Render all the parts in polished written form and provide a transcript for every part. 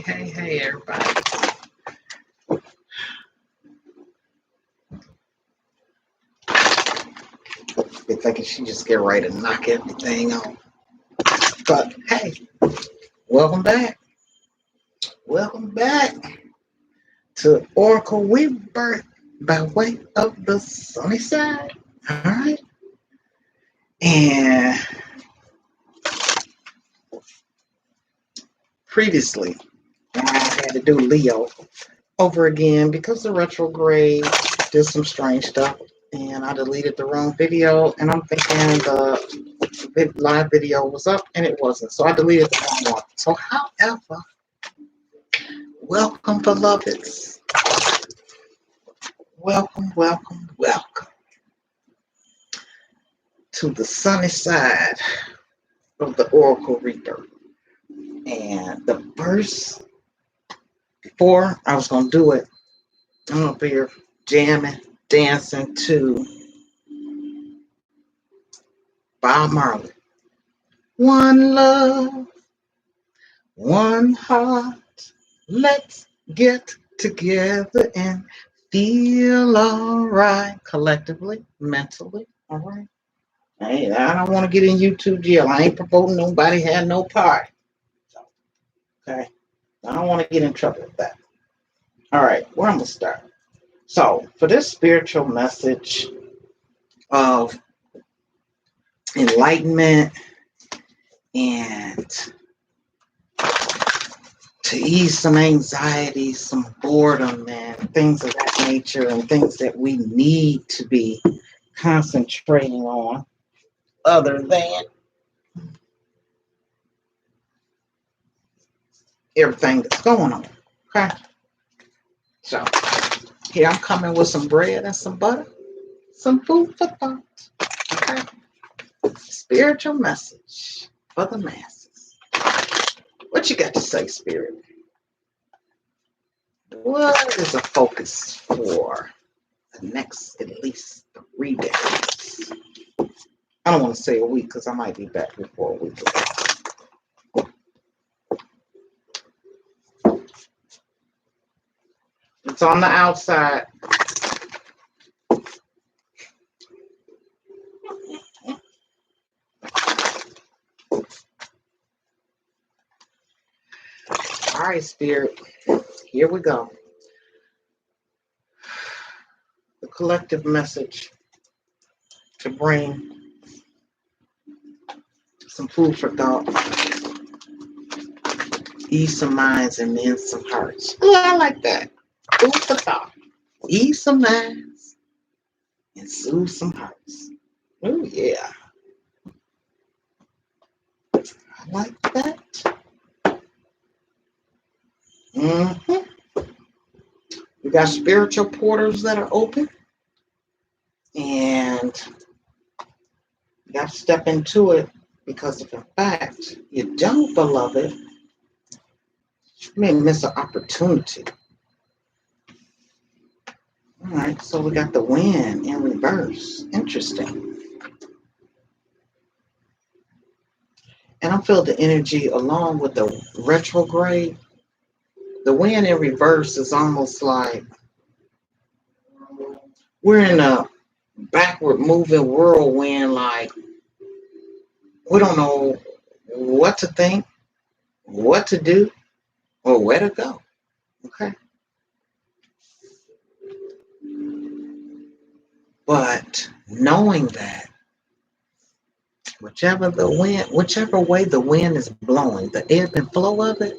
Hey, everybody. Be thinking she just get ready to knock everything off. But hey, welcome back. Welcome back to Oracle Rebirth by way of the sunny side. Alright. And previously, I had to do Leo over again because the retrograde did some strange stuff. And I deleted the wrong video, and I'm thinking the live video was up, and it wasn't. So I deleted the wrong one. So, however, welcome, beloveds. Welcome to the sunny side of the Oracle Reaper. And the verse, before I was going to do it, I'm up here jamming, dancing to Bob Marley. One love, one heart, let's get together and feel all right collectively, mentally, all right? Hey, I don't want to get in YouTube jail. I ain't promoting nobody had no part. Okay? I don't want to get in trouble with that. All right, where I'm going to start. So, for this spiritual message of enlightenment and to ease some anxiety, some boredom, and things of that nature, and things that we need to be concentrating on, other than everything that's going on. Okay? So, here I'm coming with some bread and some butter, some food for thought. Okay? Spiritual message for the masses. What you got to say, Spirit? What is a focus for the next at least 3 days? I don't want to say a week because I might be back before a week. It's on the outside. All right, Spirit. Here we go. The collective message to bring some food for thought, ease some minds and mend some hearts. Oh, I like that. Food for thought, ease some minds and soothe some hearts. Oh yeah, I like that. We got spiritual portals that are open, and you got to step into it, because if in fact you don't, beloved, you may miss an opportunity. All right, so we got the wind in reverse. Interesting. And I feel the energy along with the retrograde. The wind in reverse is almost like we're in a backward moving whirlwind, like we don't know what to think, what to do, or where to go. Okay. But knowing that whichever way the wind is blowing, the ebb and flow of it,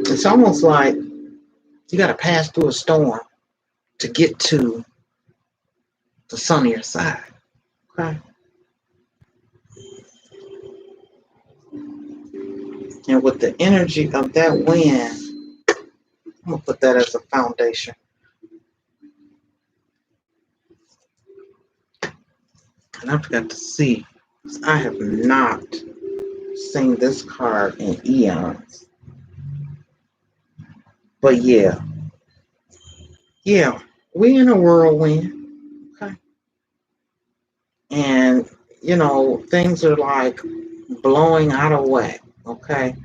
it's almost like you got to pass through a storm to get to the sunnier side. Okay. And with the energy of that wind, I'm going to put that as a foundation. And I forgot to see, I have not seen this card in eons. But yeah, we're in a whirlwind. Okay. And, things are like blowing out of whack. Okay.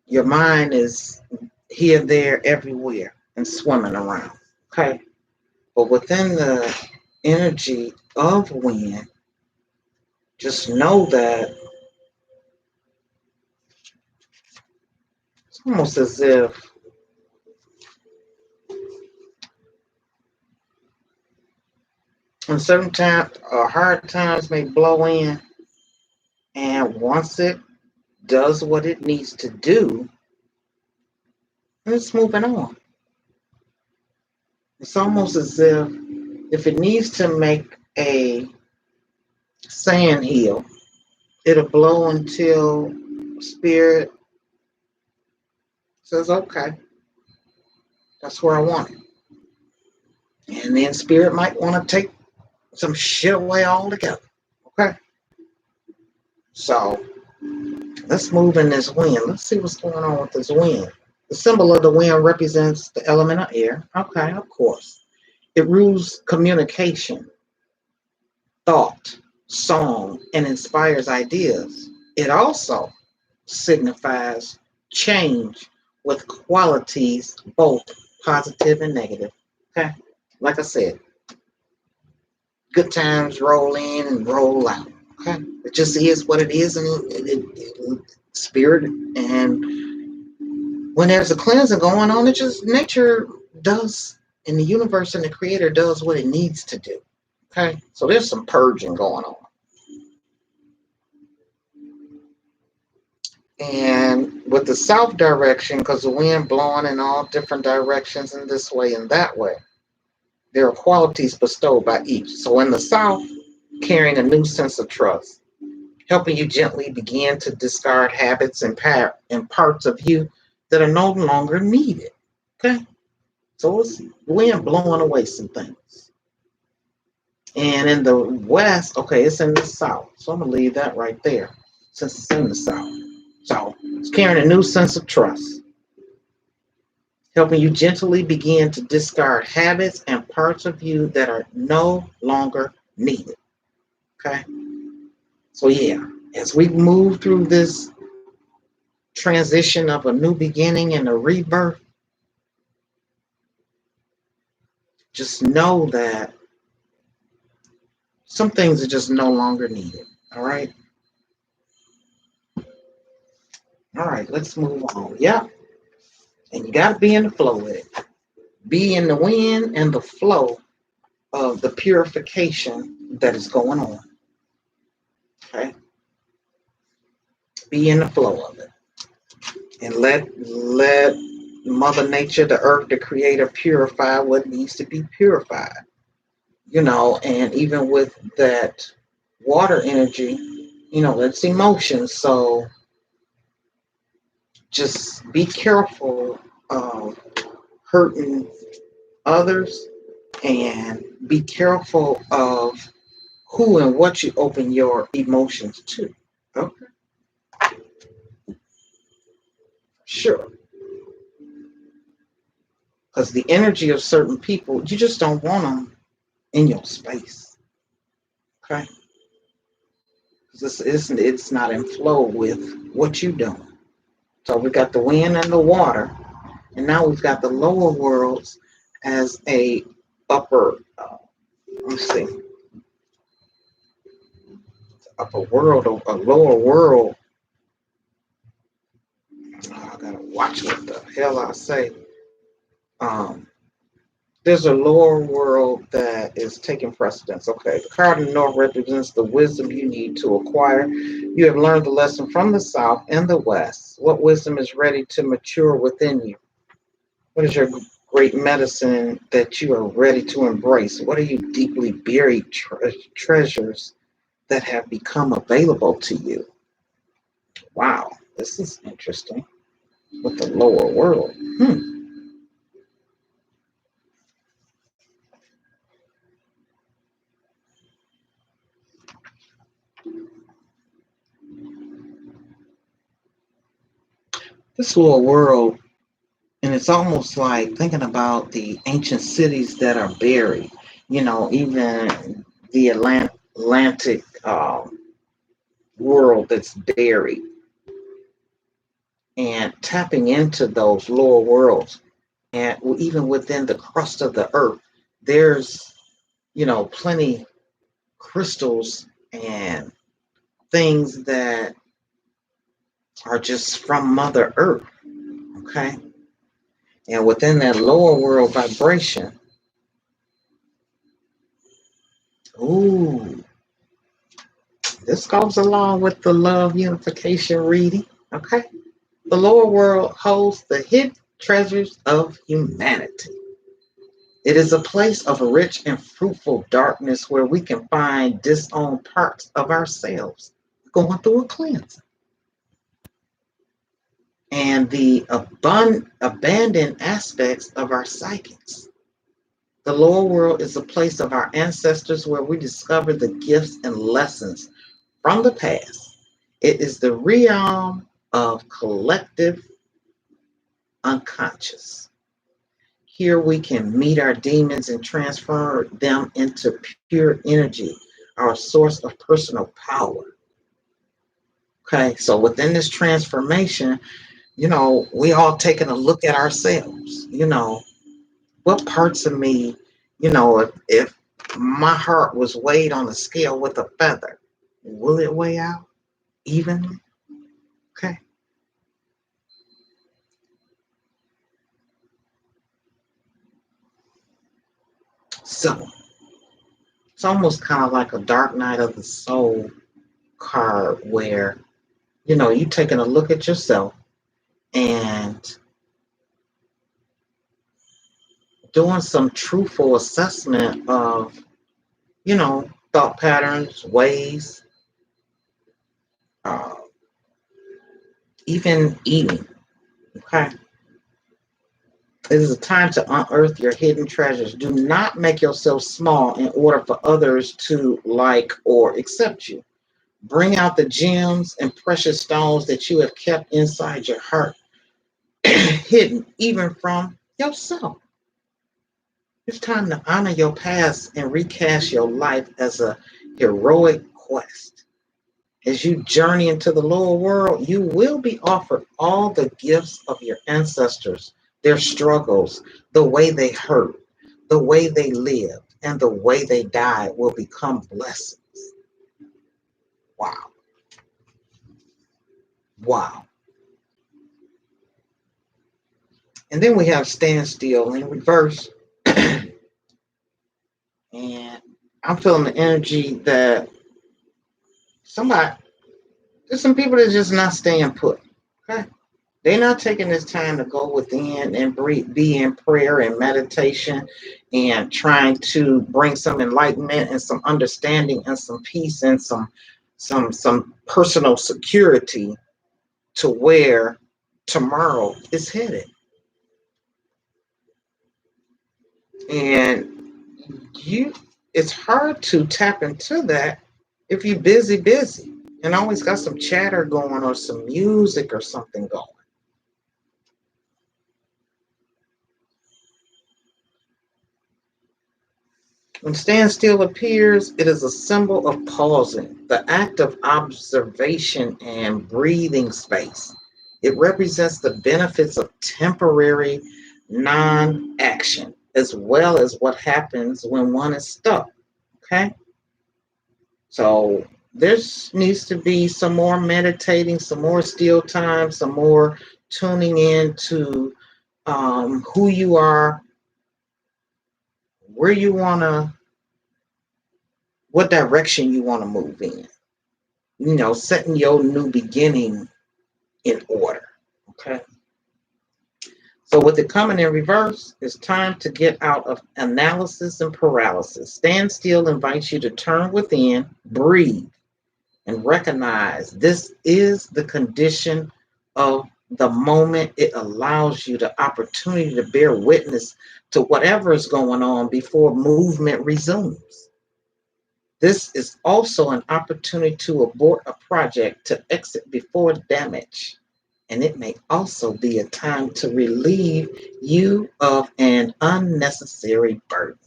Your mind is here, there, everywhere, and swimming around. Okay. But within the energy of wind, just know that it's almost as if when certain times hard times may blow in, and once it does what it needs to do, it's moving on. It's almost as if it needs to make a sand hill, it'll blow until spirit says, okay, that's where I want it. And then spirit might want to take some shit away altogether. Okay. So let's move in this wind. Let's see what's going on with this wind. The symbol of the wind represents the element of air. Okay, of course. It rules communication, thought, song, and inspires ideas. It also signifies change with qualities both positive and negative. Okay, like I said, good times roll in and roll out. Okay, it just is what it is, and spirit. And when there's a cleansing going on, it just nature does, and the universe and the creator does what it needs to do. Okay, so there's some purging going on. And with the south direction, because the wind blowing in all different directions in this way and that way, there are qualities bestowed by each. So in the south, carrying a new sense of trust, helping you gently begin to discard habits and parts of you that are no longer needed. Okay? So it's wind blowing away some things. And in the west, okay, it's in the south. So I'm going to leave that right there since it's in the south. So it's carrying a new sense of trust, helping you gently begin to discard habits and parts of you that are no longer needed. Okay? So, yeah, as we move through this transition of a new beginning and a rebirth, just know that some things are just no longer needed. All right? All right, let's move on. Yeah. And you got to be in the flow with it. Be in the wind and the flow of the purification that is going on. Okay? Be in the flow of it. And let Mother Nature, the earth, the creator, purify what needs to be purified. And even with that water energy, it's emotion. So just be careful of hurting others, and be careful of who and what you open your emotions to. Okay, sure. Because the energy of certain people, you just don't want them in your space. Okay, because it's not in flow with what you're doing. So we got the wind and the water, and now we've got the lower worlds as a upper. Let's see, upper world, a lower world. I gotta watch what the hell I say. Um, there's a lower world that is taking precedence. Okay, the card in the north represents the wisdom you need to acquire. You have learned the lesson from the south and the west. What wisdom is ready to mature within you? What is your great medicine that you are ready to embrace? What are you deeply buried treasures that have become available to you? Wow, this is interesting with the lower world. This lower world, and it's almost like thinking about the ancient cities that are buried, even the Atlantic world that's buried. and tapping into those lower worlds. And even within the crust of the earth, there's, plenty crystals and things that are just from Mother Earth. Okay. And within that lower world vibration, ooh, this goes along with the love unification reading. Okay. The lower world holds the hidden treasures of humanity. It is a place of rich and fruitful darkness where we can find disowned parts of ourselves going through a cleanse. And the abandoned aspects of our psychics. The lower world is a place of our ancestors where we discover the gifts and lessons from the past. It is the realm of collective unconscious. Here we can meet our demons and transfer them into pure energy, our source of personal power. Okay, so within this transformation, we all taking a look at ourselves. What parts of me, if my heart was weighed on a scale with a feather, will it weigh out evenly? Okay. So it's almost kind of like a dark night of the soul card where, you taking a look at yourself and doing some truthful assessment of, thought patterns, ways, uh, even eating. Okay. It is a time to unearth your hidden treasures. Do not make yourself small in order for others to like or accept you. Bring out the gems and precious stones that you have kept inside your heart, hidden even from yourself. It's time to honor your past and recast your life as a heroic quest. As you journey into the lower world, you will be offered all the gifts of your ancestors, their struggles, the way they hurt, the way they lived, and the way they died will become blessings. Wow. Wow. And then we have stand still in reverse. And I'm feeling the energy that somebody, there's some people that just not staying put. Okay. They're not taking this time to go within and be in prayer and meditation and trying to bring some enlightenment and some understanding and some peace and some personal security to where tomorrow is headed. And you it's hard to tap into that if you're busy and always got some chatter going or some music or something going. When stand still appears, it is a symbol of pausing, the act of observation and breathing space. It represents the benefits of temporary non action, as well as what happens when one is stuck. Okay? So there needs to be some more meditating, some more still time, some more tuning in to who you are, where you want to, what direction you want to move in. Setting your new beginning in order. Okay. So with it coming in reverse, it's time to get out of analysis and paralysis. Stand still invites you to turn within, breathe, and recognize this is the condition of the moment. It allows you the opportunity to bear witness to whatever is going on before movement resumes. This is also an opportunity to abort a project to exit before damage. And it may also be a time to relieve you of an unnecessary burden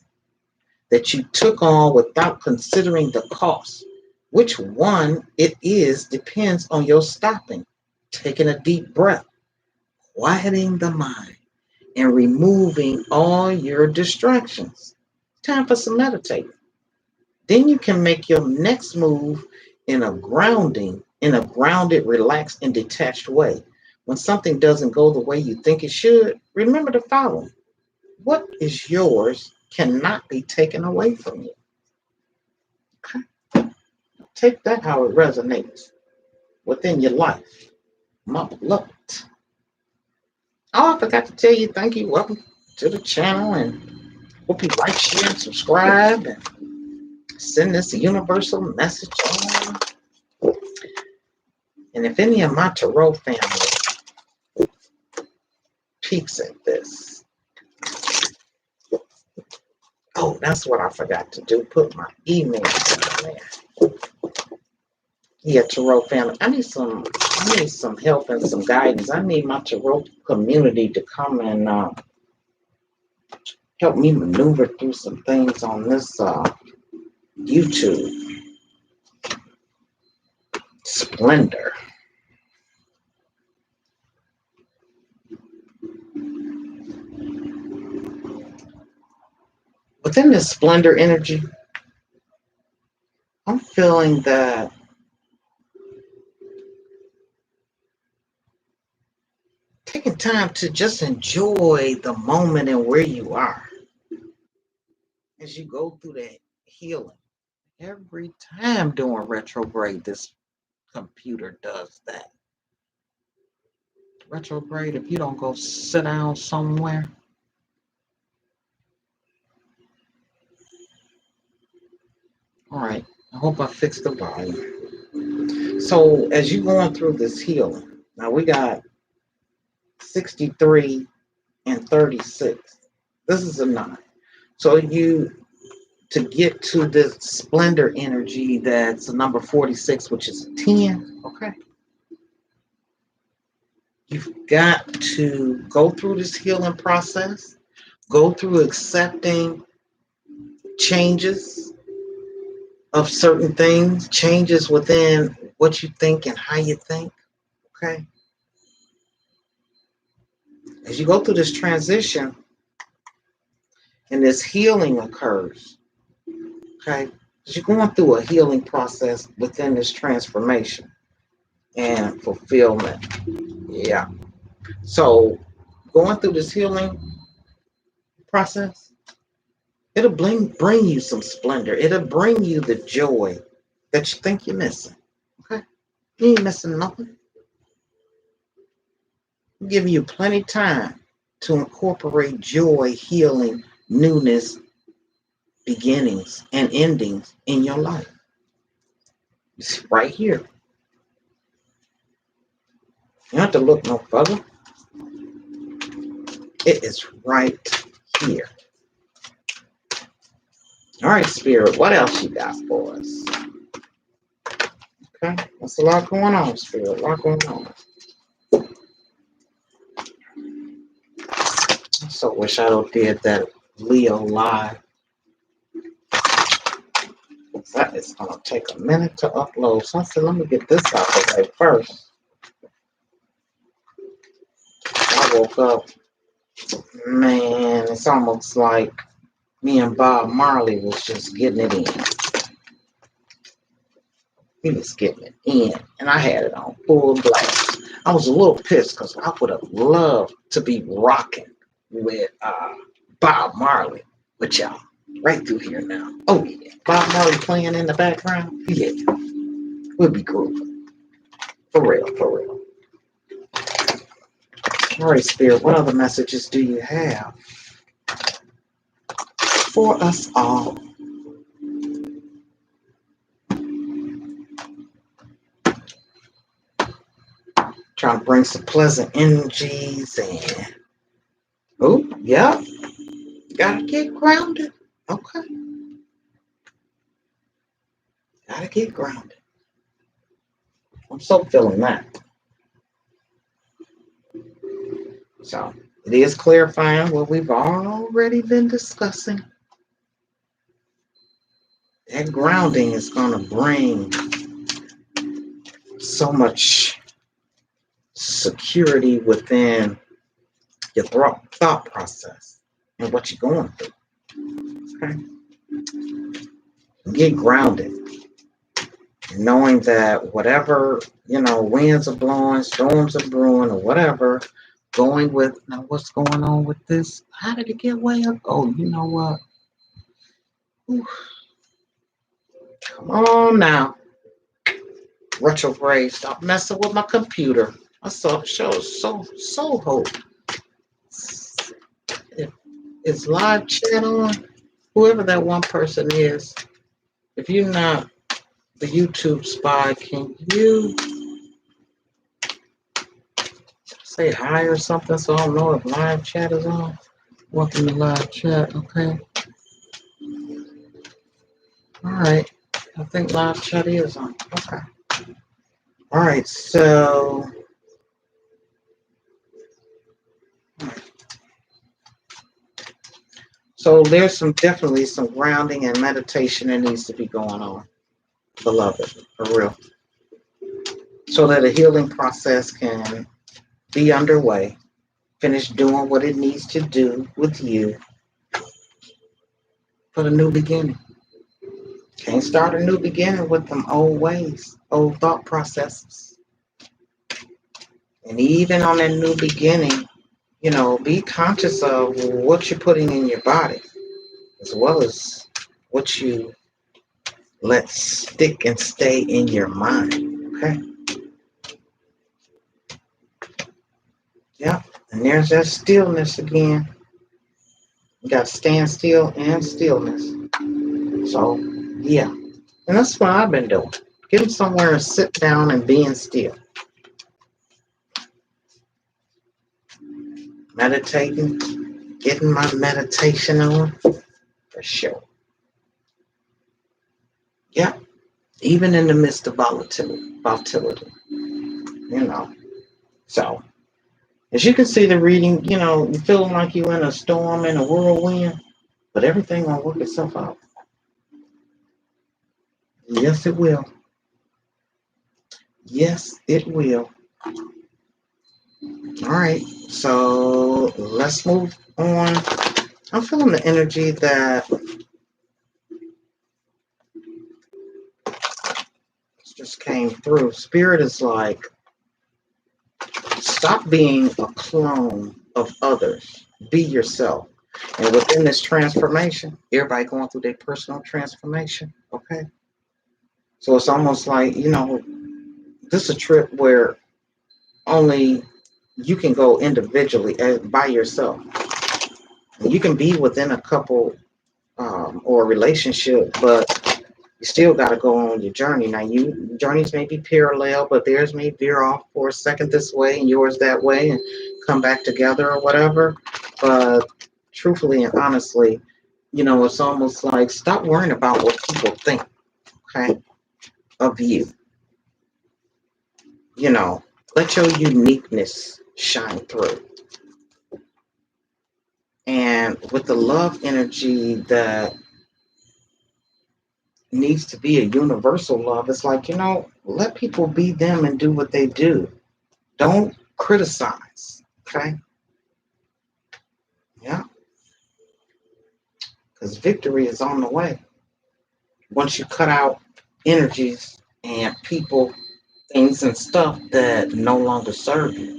that you took on without considering the cost. Which one it is depends on your stopping, taking a deep breath, quieting the mind, and removing all your distractions. Time for some meditating. Then you can make your next move in a grounded, relaxed, and detached way. When something doesn't go the way you think it should, remember the following. What is yours cannot be taken away from you. Okay? Take that how it resonates within your life. My beloved. Oh, I forgot to tell you, thank you. Welcome to the channel, and hope you like, share, and subscribe, and send this universal message on. And if any of my Tarot family peeks at this, oh, that's what I forgot to do. Put my email in there. Yeah, Tarot family. I need some help and some guidance. I need my Tarot community to come and help me maneuver through some things on this YouTube. Splendor. Within this splendor energy, I'm feeling that taking time to just enjoy the moment and where you are as you go through that healing. Every time during retrograde, this computer does that. Retrograde, if you don't go sit down somewhere. All right, I hope I fixed the volume. So as you're going through this healing, now we got 63 and 36. This is a 9. So to get to this splendor energy that's a number 46, which is 10, okay? You've got to go through this healing process, go through accepting changes of certain things, changes within what you think and how you think, okay? As you go through this transition and this healing occurs, okay? As you're going through a healing process within this transformation and fulfillment. Yeah. So going through this healing process, it'll bring you some splendor. It'll bring you the joy that you think you're missing. Okay? You ain't missing nothing. I'm giving you plenty of time to incorporate joy, healing, newness, beginnings, and endings in your life. It's right here. You don't have to look no further. It is right here. All right, Spirit, what else you got for us? Okay, that's a lot going on, Spirit, a lot going on. I so wish I would did that Leo live. That is gonna take a minute to upload. So I said, let me get this out of the way first. I woke up, man, it's almost like me and Bob Marley was just getting it in. He was getting it in, and I had it on full blast. I was a little pissed because I would have loved to be rocking with Bob Marley with y'all right through here now. Oh yeah, Bob Marley playing in the background. Yeah, we'll be grooving for real, for real. All right, Spirit, what other messages do you have for us all? Trying to bring some pleasant energies and oh, yeah, gotta get grounded. Okay, gotta get grounded. I'm so feeling that. So it is clarifying what we've already been discussing. That grounding is going to bring so much security within your thought process and what you're going through. Okay? Get grounded, knowing that whatever, winds are blowing, storms are brewing, or whatever, going with, now what's going on with this? How did it get way up? Oh, you know what? Ooh, come on now. Retrograde, stop messing with my computer. I saw the show so hope. If it's live chat on, whoever that one person is, if you're not the YouTube spy, can you say hi or something so I don't know if live chat is on? Welcome to live chat, okay? All right. I think live chat is on. Okay. All right, so there's definitely some grounding and meditation that needs to be going on, beloved, for real. So that a healing process can be underway, finish doing what it needs to do with you for the new beginning. Can't start a new beginning with them old ways, old thought processes. And even on that new beginning, be conscious of what you're putting in your body, as well as what you let stick and stay in your mind. Okay? Yeah. And there's that stillness again. You got stand still and stillness. So, yeah. And that's what I've been doing. Getting somewhere and sit down and being still. Meditating, getting my meditation on, for sure. Yeah. Even in the midst of volatility. So, as you can see the reading, you feeling like you're in a storm, in a whirlwind, but everything will work itself out. Yes, it will. Yes, it will. All right, so let's move on. I'm feeling the energy that just came through. Spirit is like, stop being a clone of others. Be yourself. And within this transformation, everybody going through their personal transformation, okay? So it's almost like, this is a trip where only you can go individually by yourself. You can be within a couple or a relationship, but you still got to go on your journey. Now, journeys may be parallel, but theirs may veer off for a second this way and yours that way and come back together or whatever. But truthfully and honestly, it's almost like stop worrying about what people think, okay, of you. Let your uniqueness shine through. And with the love energy that needs to be a universal love, it's like, let people be them and do what they do. Don't criticize, okay? Yeah, because victory is on the way. Once you cut out energies and people, things and stuff that no longer serve you,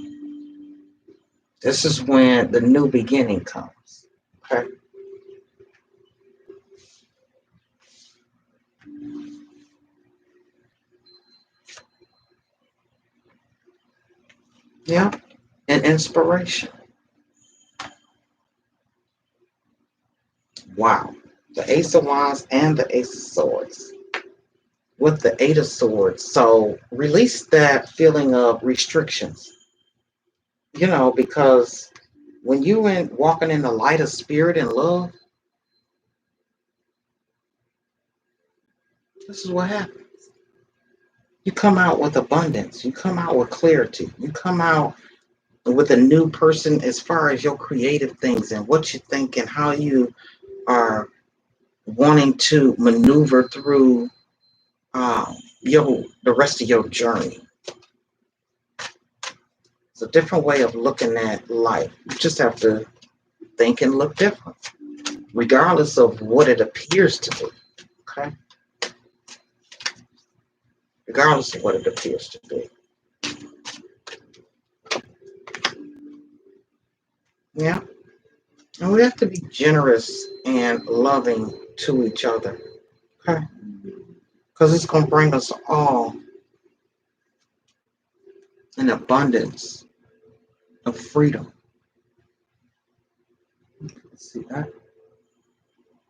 this is when the new beginning comes, okay? Yeah, and inspiration. Wow. The Ace of Wands and the Ace of Swords. With the Eight of Swords. So release that feeling of restrictions. Because when you walking in the light of spirit and love, this is what happens. You come out with abundance. You come out with clarity. You come out with a new person as far as your creative things and what you think and how you are wanting to maneuver through the rest of your journey. It's a different way of looking at life. You just have to think and look different, regardless of what it appears to be. Okay? Regardless of what it appears to be. Yeah? And we have to be generous and loving to each other. Okay? Because it's going to bring us all an abundance of freedom. Let's see that.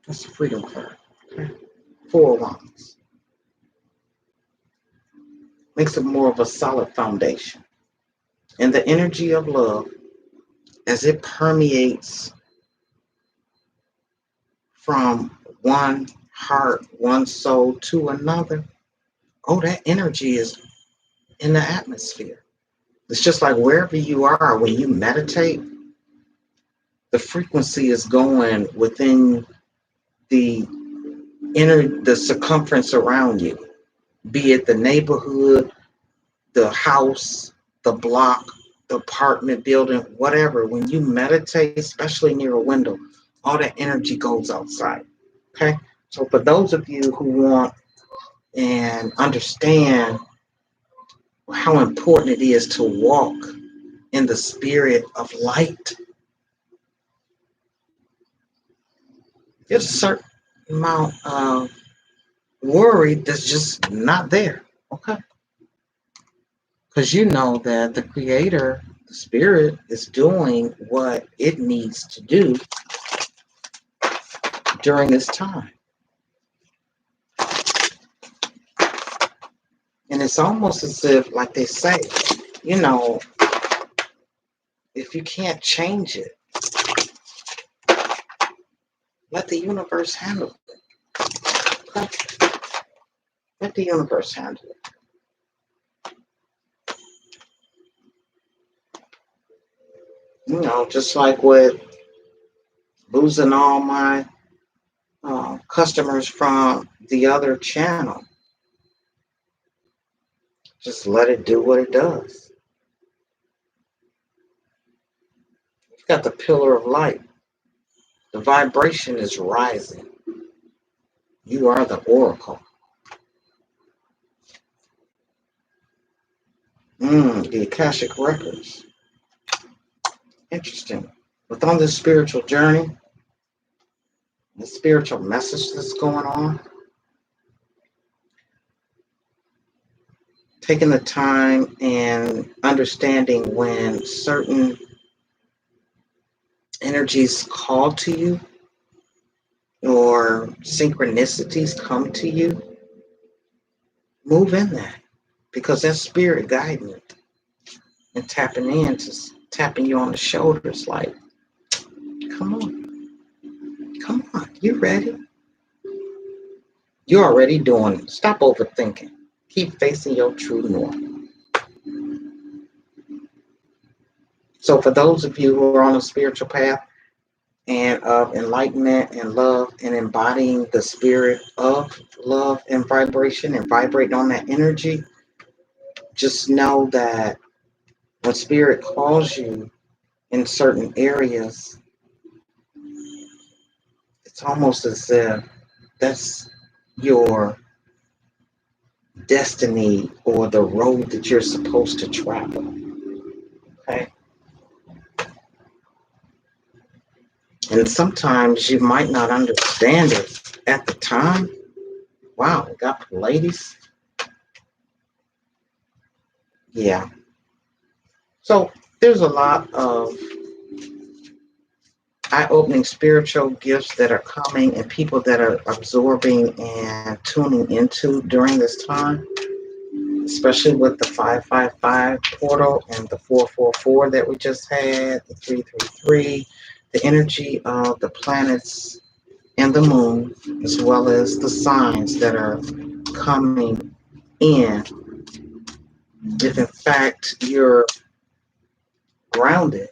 That's the freedom card. Okay? 4 of Wands. Makes it more of a solid foundation. And the energy of love, as it permeates from one heart, one soul to another, oh, that energy is in the atmosphere. It's just like wherever you are, when you meditate, the frequency is going within the the circumference around you, be it the neighborhood, the house, the block, the apartment building, whatever. When you meditate, especially near a window, all that energy goes outside. Okay? So for those of you who want and understand how important it is to walk in the spirit of light, there's a certain amount of worry that's just not there. Okay? Because you know that the creator, the spirit, is doing what it needs to do during this time. And it's almost as if, like they say, you know, if you can't change it, let the universe handle it. Okay? Let the universe handle it. You know, just like with losing all my customers from the other channel, just let it do what it does. You've got the pillar of light. The vibration is rising. You are the oracle. The Akashic Records. Interesting. But on this spiritual journey, the spiritual message that's going on, taking the time and understanding when certain energies call to you or synchronicities come to you, move in that, because that's spirit guiding it and tapping you on the shoulders like, come on, you ready? You're already doing it. Stop overthinking. Keep facing your true north. So for those of you who are on a spiritual path and of enlightenment and love and embodying the spirit of love and vibration and vibrating on that energy, just know that when spirit calls you in certain areas, it's almost as if that's your destiny or the road that you're supposed to travel. Okay? And sometimes you might not understand it at the time. Wow, we got the ladies. Yeah. So there's a lot of eye-opening spiritual gifts that are coming and people that are absorbing and tuning into during this time, especially with the 555 portal and the 444 that we just had, the 333, the energy of the planets and the moon, as well as the signs that are coming in. If in fact you're grounded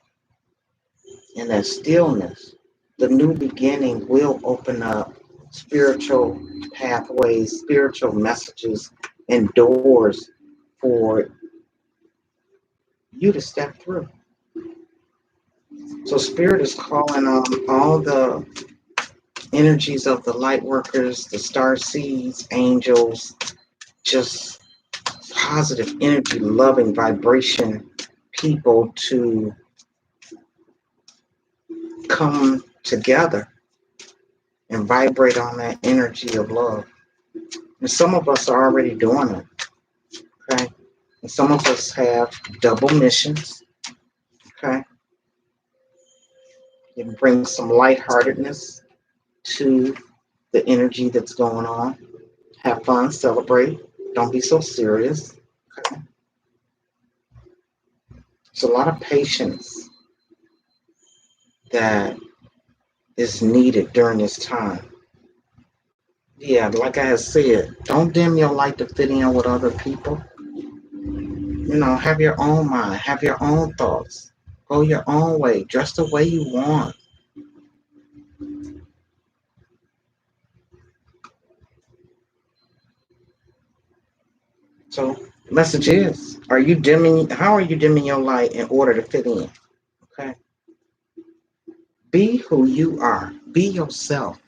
in that stillness, the new beginning will open up spiritual pathways, spiritual messages, and doors for you to step through. So Spirit is calling on all the energies of the light workers, the star seeds, angels, just positive energy, loving vibration people to come together and vibrate on that energy of love. And some of us are already doing it, okay? And some of us have double missions, okay? It brings some lightheartedness to the energy that's going on. Have fun, celebrate. Don't be so serious. Okay? There's a lot of patience that is needed during this time. Yeah, like I said, don't dim your light to fit in with other people. Have your own mind, have your own thoughts, go your own way, dress the way you want. So, message is: How are you dimming your light in order to fit in? Okay, be who you are. Be yourself.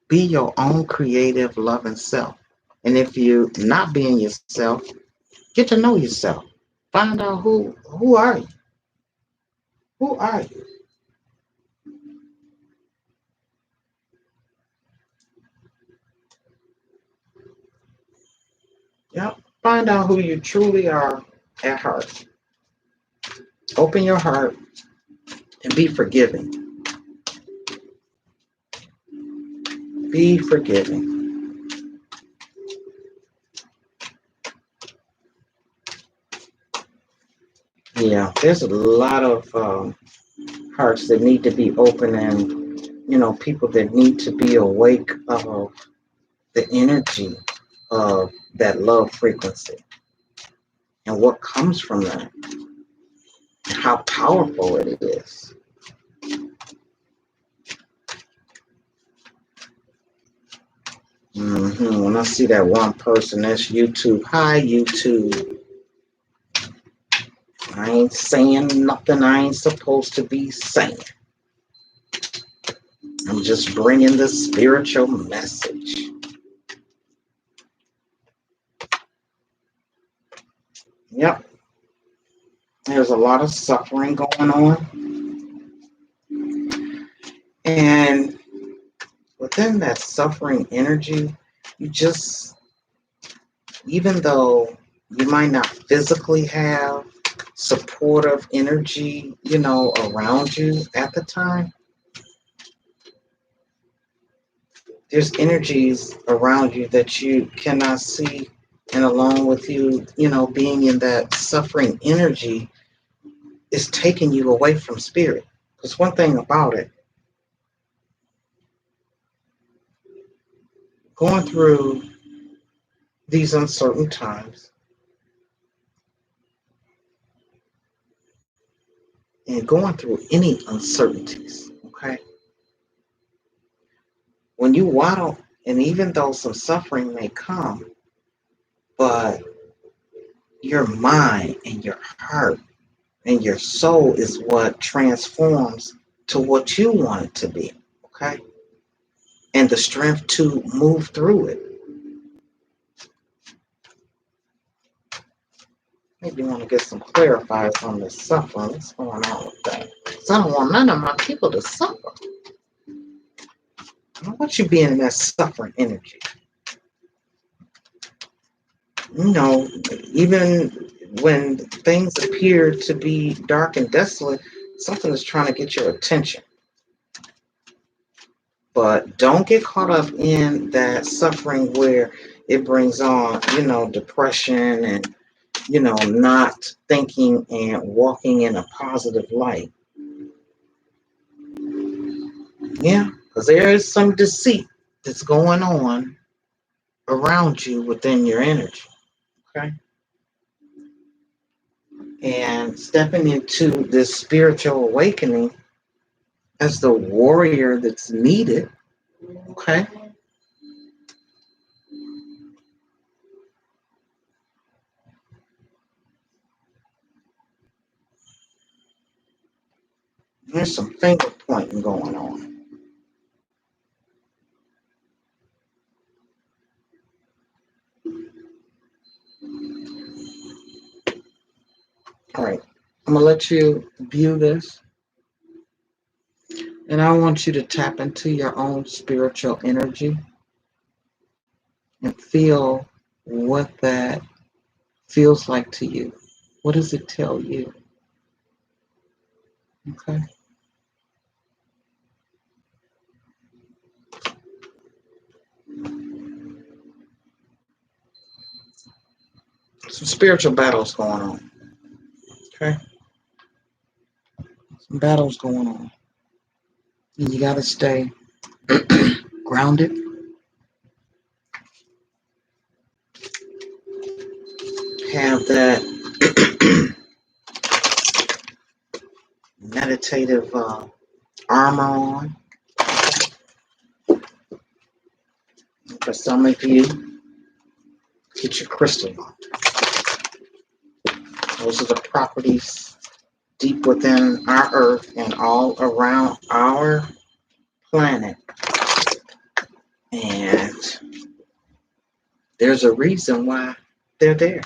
Be your own creative, loving self. And if you're not being yourself, get to know yourself. Find out who are you. Who are you? Yep. Find out who you truly are at heart. Open your heart and be forgiving. Be forgiving. Yeah, there's a lot of hearts that need to be open, and people that need to be awake of the energy of that love frequency and what comes from that, and how powerful it is. When I see that one person, that's YouTube. Hi, YouTube. I ain't saying nothing I ain't supposed to be saying. I'm just bringing the spiritual message. Yep. There's a lot of suffering going on. And within that suffering energy, you just, even though you might not physically have supportive energy, around you at the time, there's energies around you that you cannot see. And along with you, being in that suffering energy is taking you away from spirit. Because one thing about it, going through these uncertain times and going through any uncertainties, okay? When you waddle, and even though some suffering may come, but your mind and your heart and your soul is what transforms to what you want it to be, okay? And the strength to move through it. Maybe you want to get some clarifiers on this suffering. What's going on with that? Because I don't want none of my people to suffer. I don't want you being in that suffering energy. Even when things appear to be dark and desolate, something is trying to get your attention. But don't get caught up in that suffering where it brings on, depression and, not thinking and walking in a positive light. Yeah, because there is some deceit that's going on around you within your energy. Okay. And stepping into this spiritual awakening as the warrior that's needed. Okay. There's some finger pointing going on. All right, I'm gonna let you view this, and I want you to tap into your own spiritual energy and feel what that feels like to you. What does it tell you? Okay. Some spiritual battles going on. Okay. Some battles going on. And you got to stay grounded. Have that meditative armor on. For some of you, get your crystal on. Those are the properties deep within our earth and all around our planet. And there's a reason why they're there.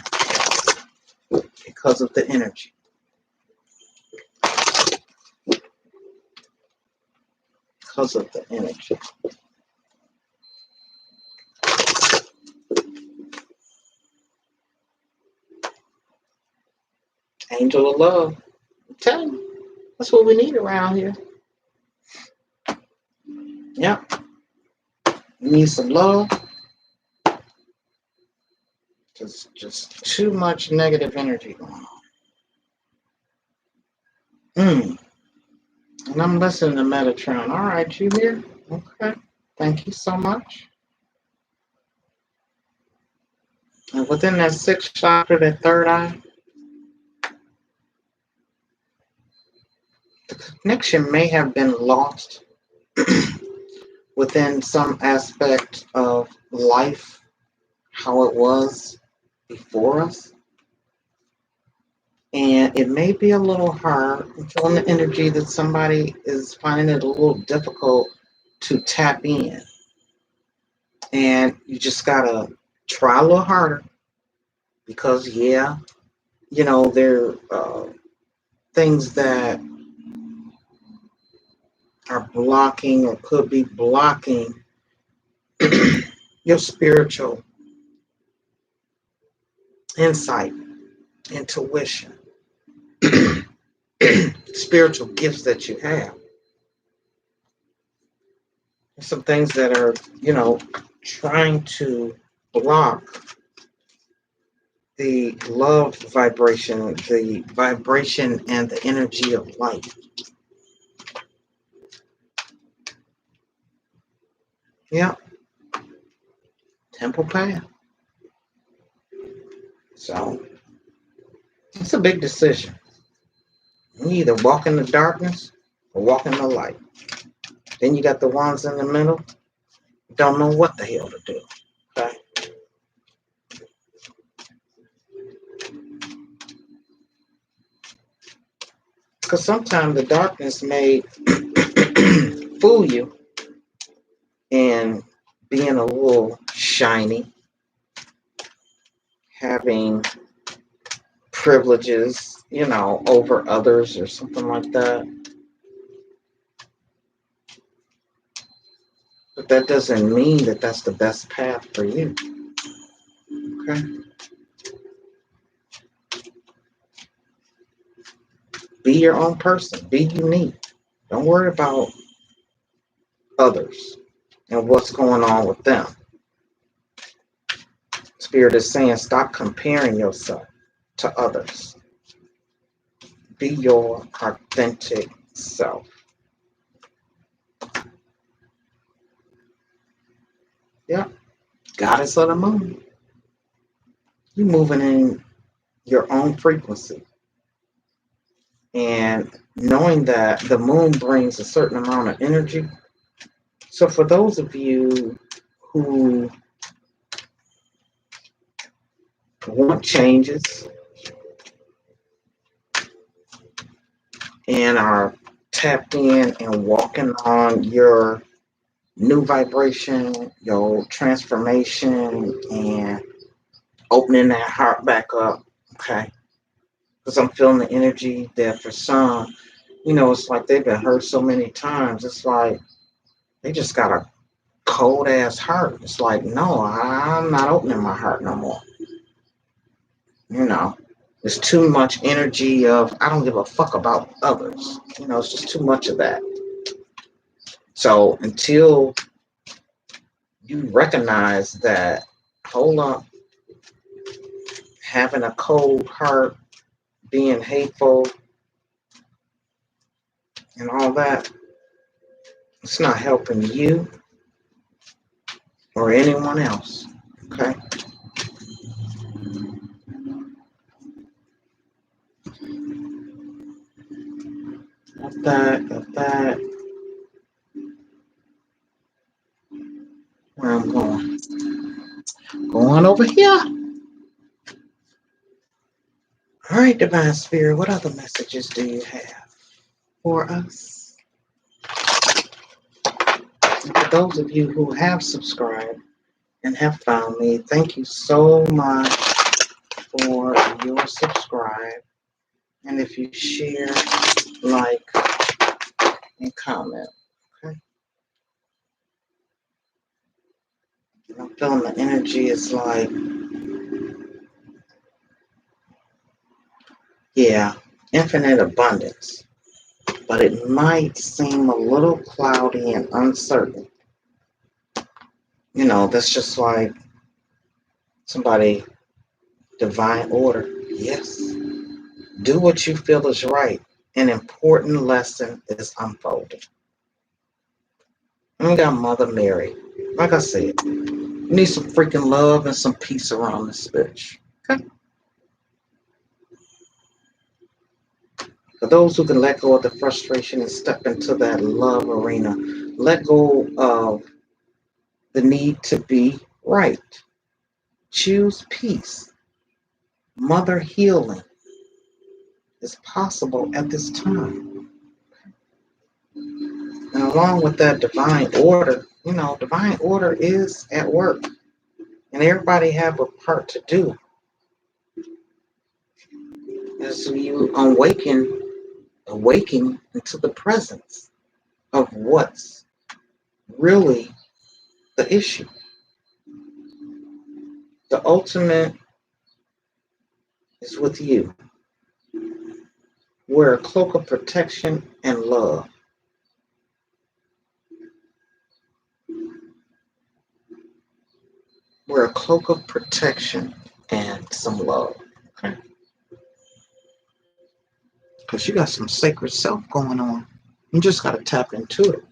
Because of the energy. Because of the energy. Angel of love. I'm telling you, that's what we need around here. Yep. We need some love. Just too much negative energy going on. And I'm listening to Metatron. All right, you here? Okay. Thank you so much. And within that sixth chakra, that third eye, the connection may have been lost within some aspect of life, how it was before us. And it may be a little hard. I'm feeling the energy that somebody is finding it a little difficult to tap in. And you just gotta try a little harder because, yeah, there are things that are blocking or could be blocking your spiritual insight, intuition, spiritual gifts that you have. Some things that are, trying to block the love vibration, the vibration and the energy of light. Yeah. Temple path. So it's a big decision. You either walk in the darkness or walk in the light. Then you got the ones in the middle, don't know what the hell to do. Okay. Because sometimes the darkness may fool you in being a little shiny, having privileges, over others or something like that. But that doesn't mean that that's the best path for you. Okay. Be your own person. Be unique. Don't worry about others and what's going on with them. Spirit is saying, stop comparing yourself to others. Be your authentic self. Yeah. Goddess of the moon. You're moving in your own frequency. And knowing that the moon brings a certain amount of energy. So for those of you who want changes and are tapped in and walking on your new vibration, your transformation, and opening that heart back up. Okay. Because I'm feeling the energy that for some, it's like they've been hurt so many times. It's like they just got a cold ass heart. It's like, no, I'm not opening my heart no more. There's too much energy of I don't give a fuck about others. It's just too much of that. So until you recognize that, hold up, having a cold heart, being hateful, and all that, it's not helping you or anyone else. Okay? Got that. Where I'm going. Going over here. All right, Divine Spirit, what other messages do you have for us? And for those of you who have subscribed and have found me, thank you so much for your subscribe. And if you share, like, and comment, okay? I'm feeling the energy is like, yeah, infinite abundance. But it might seem a little cloudy and uncertain. That's just like somebody, divine order. Yes. Do what you feel is right. An important lesson is unfolding. And we got Mother Mary. Like I said, you need some freaking love and some peace around this bitch. Okay? For those who can let go of the frustration and step into that love arena, let go of the need to be right. Choose peace. Mother healing is possible at this time. And along with that divine order, divine order is at work. And everybody have a part to do. As you awaken into the presence of what's really the issue. The ultimate is with you. Wear a cloak of protection and love. Wear a cloak of protection and some love. Okay? Because you got some sacred self going on. You just got to tap into it.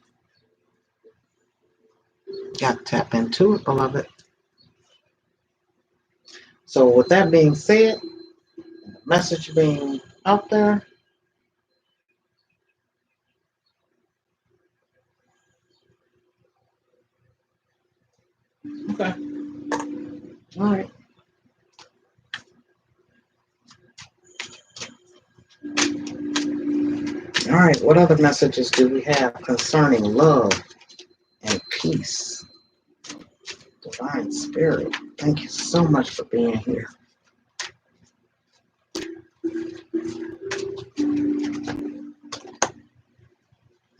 Got to tap into it, beloved. So with that being said, the message being out there, okay. All right. All right. What other messages do we have concerning love and peace? Divine Spirit, thank you so much for being here.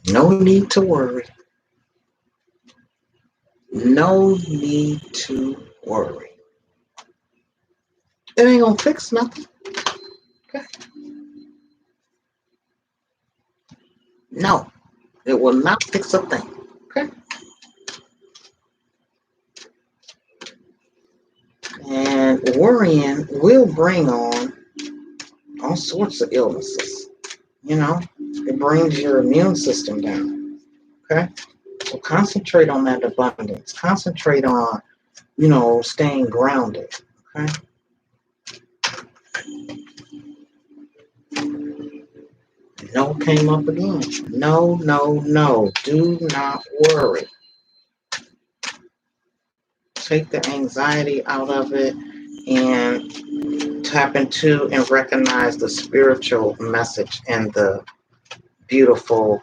No need to worry. No need to worry. It ain't gonna fix nothing. Okay? No, it will not fix a thing. Okay? And worrying will bring on all sorts of illnesses. It brings your immune system down. Okay? So concentrate on that abundance. Concentrate on, staying grounded. Okay? No came up again. No. Do not worry. Take the anxiety out of it and tap into and recognize the spiritual message and the beautiful,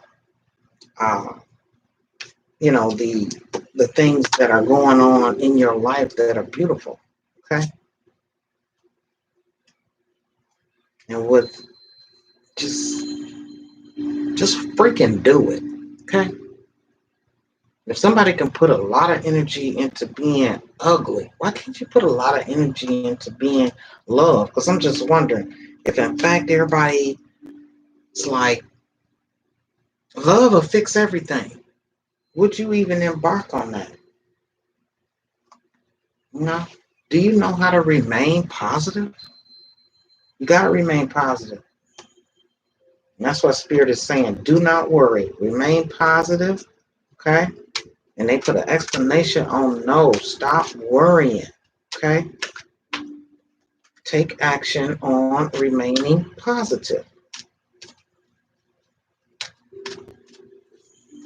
uh, the things that are going on in your life that are beautiful. Okay, and with just just freaking do it. Okay, if somebody can put a lot of energy into being ugly, why can't you put a lot of energy into being love? Because I'm just wondering if, in fact, everybody, it's like love will fix everything. Would you even embark on that? You know? Do you know how to remain positive? You got to remain positive. And that's what Spirit is saying. Do not worry. Remain positive. Okay? And they put an explanation on no. Stop worrying. Okay? Take action on remaining positive.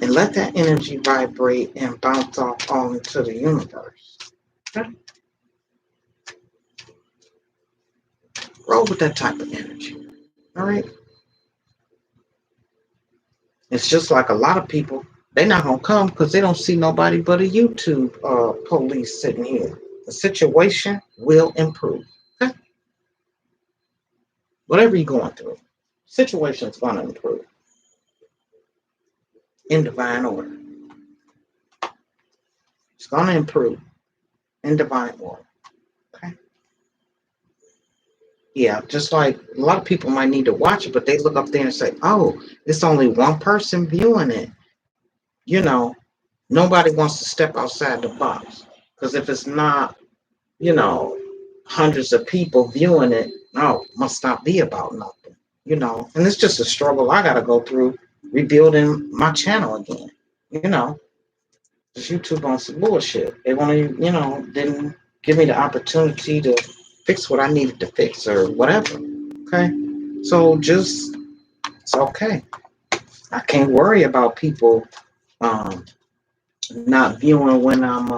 And let that energy vibrate and bounce off all into the universe. Okay? Roll with that type of energy. All right? It's just like a lot of people, they're not going to come because they don't see nobody but a YouTube police sitting here. The situation will improve. Okay? Whatever you're going through, situation's going to improve in divine order. It's going to improve in divine order. Okay? Yeah, just like a lot of people might need to watch it, but they look up there and say, oh, it's only one person viewing it. You know, nobody wants to step outside the box. Because if it's not, you know, hundreds of people viewing it, oh, must not be about nothing. And it's just a struggle I got to go through rebuilding my channel again. You know, just YouTube on some bullshit. They want to, didn't give me the opportunity to fix what I needed to fix or whatever. Okay. So just, it's okay. I can't worry about people um, not viewing when I'm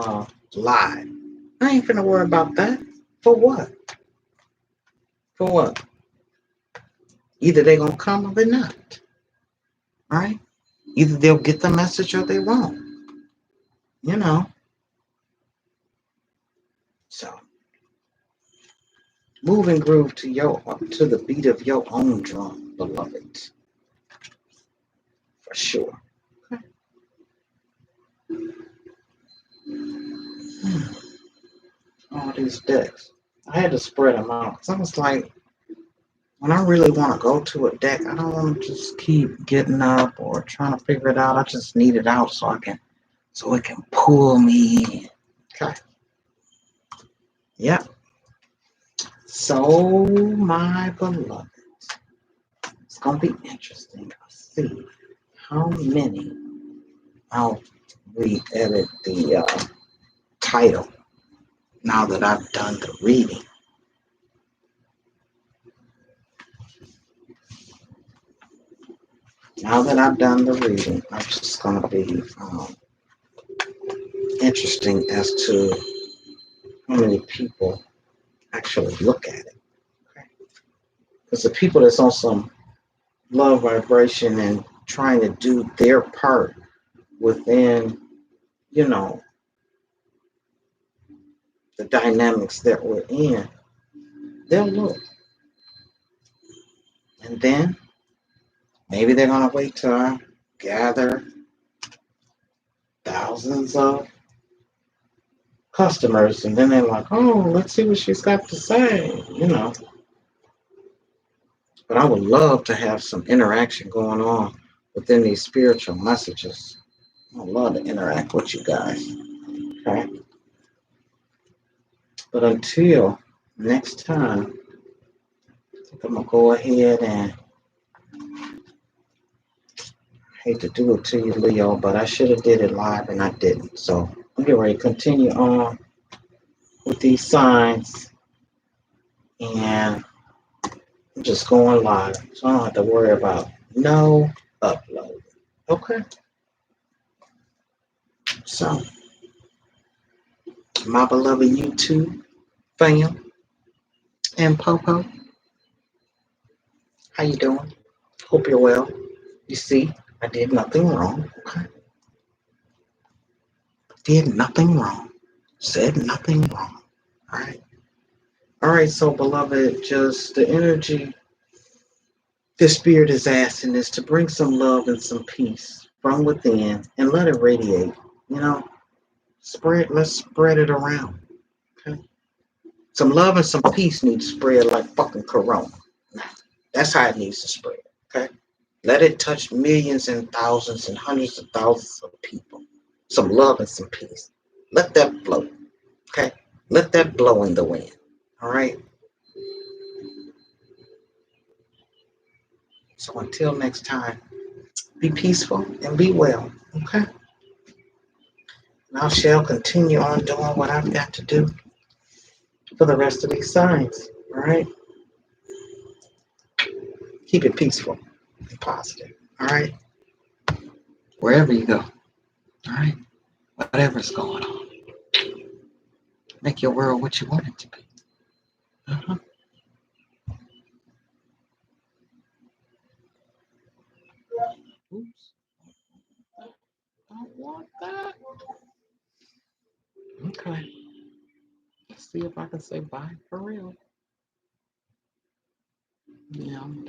live. I ain't finna worry about that. For what? For what? Either they're gonna come or they're not. Right? Either they'll get the message or they won't. You know. So move and groove to the beat of your own drum, beloved. For sure. Okay. All these decks. I had to spread them out. It's almost like when I really want to go to a deck, I don't want to just keep getting up or trying to figure it out. I just need it out so it can pull me in. Okay. Yep. So my beloved, it's gonna be interesting to see how many. I'll re-edit the title now that I've done the reading. Now that I've done the reading, I'm just going to be interesting as to how many people actually look at it. Okay? Because the people that's on some love vibration and trying to do their part within, you know, the dynamics that we're in, they'll look. And then maybe they're going to wait till I gather thousands of customers, and then they're like, oh, let's see what she's got to say. But I would love to have some interaction going on within these spiritual messages. I'd love to interact with you guys. Okay. But until next time, I think I'm gonna go ahead and I hate to do it to you, Leo, but I should have did it live and I didn't. So I'm getting ready to continue on with these signs, and I'm just going live, so I don't have to worry about no upload. Okay. So, my beloved YouTube fam and Popo, how you doing? Hope you're well. You see, I did nothing wrong. Okay. Did nothing wrong. Said nothing wrong. All right. All right. So, beloved, just the energy the spirit is asking is to bring some love and some peace from within and let it radiate. You know, let's spread it around. Okay. Some love and some peace need to spread like fucking corona. That's how it needs to spread. Okay. Let it touch millions and thousands and hundreds of thousands of people. Some love and some peace. Let that flow. Okay. Let that blow in the wind. All right. So until next time, be peaceful and be well. Okay. And I shall continue on doing what I've got to do for the rest of these signs. All right. Keep it peaceful and positive. All right. Wherever you go. All right. Whatever's going on. Make your world what you want it to be. Uh-huh. Oops. Don't want that. Okay. Let's see if I can say bye for real. Yeah.